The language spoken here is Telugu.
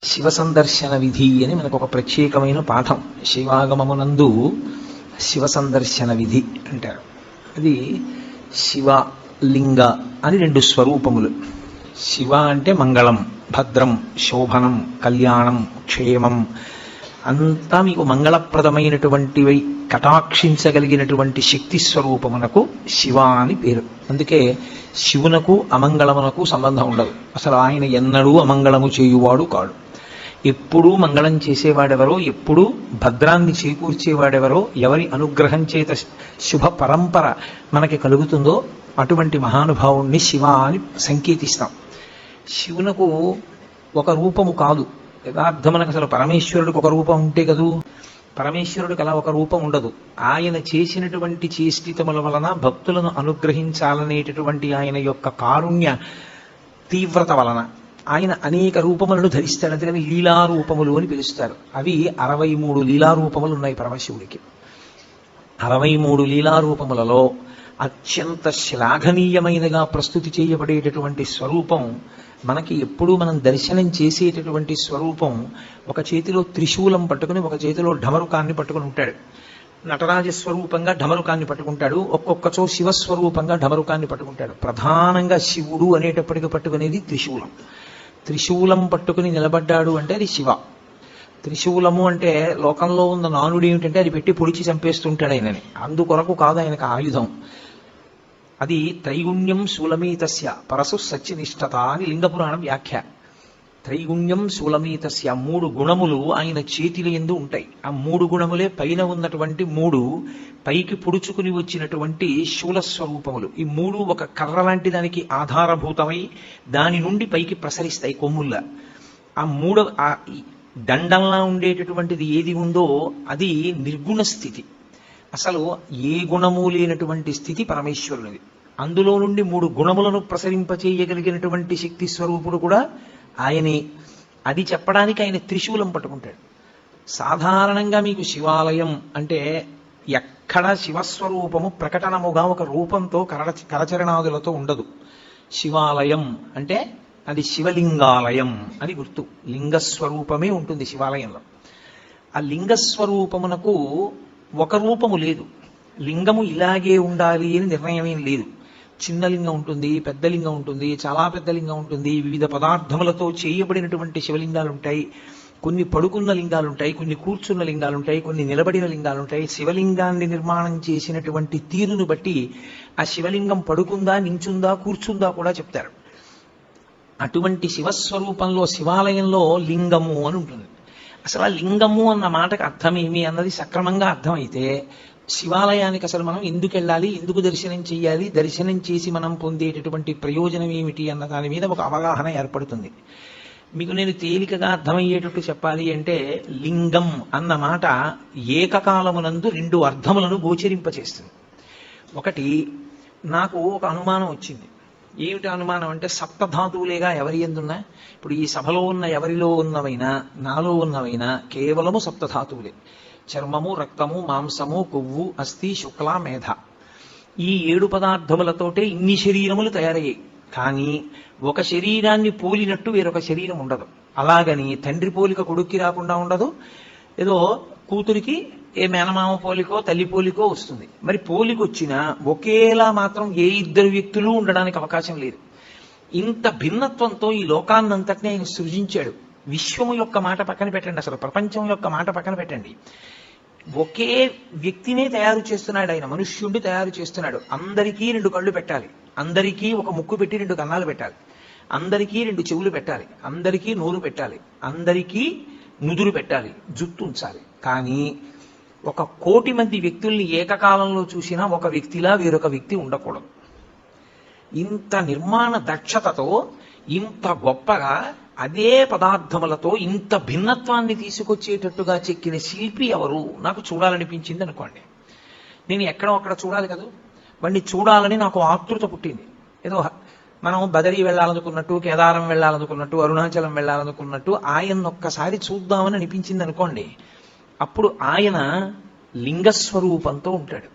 శివ సందర్శన విధి అని మనకు ఒక ప్రత్యేకమైన పాఠం. శివాగమమునందు శివ సందర్శన విధి అంటారు. అది శివ లింగ అని రెండు స్వరూపములు. శివ అంటే మంగళం, భద్రం, శోభనం, కళ్యాణం, క్షేమం, అంతా మీకు మంగళప్రదమైనటువంటివి కటాక్షించగలిగినటువంటి శక్తి స్వరూపమునకు శివ అని పేరు. అందుకే శివునకు అమంగళమునకు సంబంధం ఉండదు. అసలు ఆయన ఎన్నడూ అమంగళము చేయువాడు కాడు. ఎప్పుడూ మంగళం చేసేవాడెవరో, ఎప్పుడూ భద్రాన్ని చేకూర్చేవాడెవరో, ఎవరి అనుగ్రహం చేత శుభ పరంపర మనకి కలుగుతుందో అటువంటి మహానుభావుణ్ణి శివ అని సంకేతిస్తాం. శివునకు ఒక రూపము కాదు. యథార్థమునకు అసలు పరమేశ్వరుడికి ఒక రూపం ఉంటే కదూ, పరమేశ్వరుడికి అలా ఒక రూపం ఉండదు. ఆయన చేసినటువంటి చేష్టితముల వలన భక్తులను అనుగ్రహించాలనేటటువంటి ఆయన యొక్క కారుణ్య తీవ్రత వలన ఆయన అనేక రూపములను ధరిస్తాడు. అందుకని లీలారూపములు అని పిలుస్తారు. అవి 63 లీలారూపములు ఉన్నాయి పరమశివుడికి. 63 లీలారూపములలో అత్యంత శ్లాఘనీయమైనగా ప్రస్తుతి చేయబడేటటువంటి స్వరూపం మనకి ఎప్పుడూ మనం దర్శనం చేసేటటువంటి స్వరూపం. ఒక చేతిలో త్రిశూలం పట్టుకుని, ఒక చేతిలో ఢమరుకాన్ని పట్టుకుని ఉంటాడు. నటరాజ స్వరూపంగా ఢమరుకాన్ని పట్టుకుంటాడు, ఒక్కొక్కచో శివస్వరూపంగా ఢమరుకాన్ని పట్టుకుంటాడు. ప్రధానంగా శివుడు అనేటప్పటికి పట్టుకునేది త్రిశూలం. త్రిశూలం పట్టుకుని నిలబడ్డాడు అంటే అది శివ. త్రిశూలము అంటే లోకంలో ఉన్న నానుడు ఏమిటంటే అది పెట్టి పొడిచి చంపేస్తుంటాడు ఆయనని. అందుకొరకు కాదు ఆయనకు ఆయుధం. అది త్రైగుణ్యం శూలమీతస్య పరసు సత్యనిష్టత అని లింగపురాణం వ్యాఖ్య. త్రైగుణ్యం శూలమీతస్య, 3 గుణములు ఆయన చేతిలో ఎందు ఉంటాయి. ఆ 3 గుణములే పైన ఉన్నటువంటి 3 పైకి పుడుచుకుని వచ్చినటువంటి శూలస్వరూపములు. ఈ 3 ఒక కర్ర లాంటి దానికి ఆధారభూతమై దాని నుండి పైకి ప్రసరిస్తాయి కొమ్ముల్లా. ఆ 3 దండంలా ఉండేటటువంటిది ఏది ఉందో అది నిర్గుణ స్థితి. అసలు ఏ గుణము లేనటువంటి స్థితి పరమేశ్వరునిది. అందులో నుండి 3 గుణములను ప్రసరింపచేయగలిగినటువంటి శక్తి స్వరూపుడు కూడా ఆయనే. అది చెప్పడానికి ఆయన త్రిశూలం పట్టుకుంటాడు. సాధారణంగా మీకు శివాలయం అంటే ఎక్కడా శివస్వరూపము ప్రకటనముగా ఒక రూపంతో కరచరణాదులతో ఉండదు. శివాలయం అంటే అది శివలింగాలయం అని గుర్తు. లింగస్వరూపమే ఉంటుంది శివాలయంలో. ఆ లింగస్వరూపమునకు ఒక రూపము లేదు. లింగము ఇలాగే ఉండాలి అని నిర్ణయం ఏం లేదు. చిన్న లింగం ఉంటుంది, పెద్ద లింగం ఉంటుంది, చాలా పెద్ద లింగం ఉంటుంది. వివిధ పదార్థములతో చేయబడినటువంటి శివలింగాలు ఉంటాయి. కొన్ని పడుకున్న లింగాలు ఉంటాయి, కొన్ని కూర్చున్న లింగాలు ఉంటాయి, కొన్ని నిలబడిన లింగాలు ఉంటాయి. శివలింగాన్ని నిర్మాణం చేసినటువంటి తీరును బట్టి ఆ శివలింగం పడుకుందా, నించుందా, కూర్చుందా కూడా చెప్తారు. అటువంటి శివస్వరూపంలో శివాలయంలో లింగము అని ఉంటుంది. అసలు ఆ లింగము అన్న మాటకు అర్థమేమి అన్నది సక్రమంగా అర్థమైతే శివాలయానికి అసలు మనం ఎందుకు వెళ్ళాలి, ఎందుకు దర్శనం చేయాలి, దర్శనం చేసి మనం పొందేటటువంటి ప్రయోజనం ఏమిటి అన్న దాని మీద ఒక అవగాహన ఏర్పడుతుంది. మీకు నేను తేలికగా అర్థమయ్యేటట్టు చెప్పాలి అంటే, లింగం అన్న మాట ఏకకాలమునందు 2 అర్థములను గోచరింపచేస్తుంది. ఒకటి, నాకు ఒక అనుమానం వచ్చింది. ఏమిటి అనుమానం అంటే, సప్తధాతువులేగా ఎవరి ఎందున్నా, ఇప్పుడు ఈ సభలో ఉన్న ఎవరిలో ఉన్నవైనా, నాలో ఉన్నవైనా కేవలము సప్తధాతువులే. చర్మము, రక్తము, మాంసము, కొవ్వు, అస్థి, శుక్ల, మేధ. ఈ 7 పదార్థములతోటే ఇన్ని శరీరములు తయారయ్యాయి. కానీ ఒక శరీరాన్ని పోలినట్టు వేరొక శరీరం ఉండదు. అలాగని తండ్రి పోలిక కొడుక్కి రాకుండా ఉండదు. ఏదో కూతురికి ఏ మేనమామ పోలికో తల్లి పోలికో వస్తుంది. మరి పోలికొచ్చినా ఒకేలా మాత్రం ఏ 2 వ్యక్తులు ఉండడానికి అవకాశం లేదు. ఇంత భిన్నత్వంతో ఈ లోకాన్నంతటినీ ఆయన సృజించాడు. విశ్వము యొక్క మాట పక్కన పెట్టండి, అసలు ప్రపంచం యొక్క మాట పక్కన పెట్టండి. ఒకే వ్యక్తినే తయారు చేస్తున్నాడు ఆయన. మనుష్యుడిని తయారు చేస్తున్నాడు. అందరికీ 2 కళ్ళు పెట్టాలి, అందరికీ ఒక ముక్కు పెట్టి 2 కన్నాలు పెట్టాలి, అందరికీ 2 చెవులు పెట్టాలి, అందరికీ నోరు పెట్టాలి, అందరికీ నుదురు పెట్టాలి, జుట్టు ఉంచాలి. కానీ 1 కోటి మంది వ్యక్తుల్ని ఏకకాలంలో చూసినా ఒక వ్యక్తిలా వేరొక వ్యక్తి ఉండకూడదు. ఇంత నిర్మాణ దక్షతతో, ఇంత గొప్పగా అదే పదార్థములతో ఇంత భిన్నత్వాన్ని తీసుకొచ్చేటట్టుగా చెక్కిన శిల్పి ఎవరు నాకు చూడాలనిపించింది అనుకోండి. నేను ఎక్కడో అక్కడ చూడాలి కదా, వాడిని చూడాలని నాకు ఆతృత పుట్టింది. ఏదో మనం బదరీ వెళ్ళాలనుకున్నట్టు, కేదారం వెళ్ళాలనుకున్నట్టు, అరుణాచలం వెళ్ళాలనుకున్నట్టు ఆయన ఒక్కసారి చూద్దామని అనిపించింది అనుకోండి. అప్పుడు ఆయన లింగస్వరూపంతో ఉంటాడు.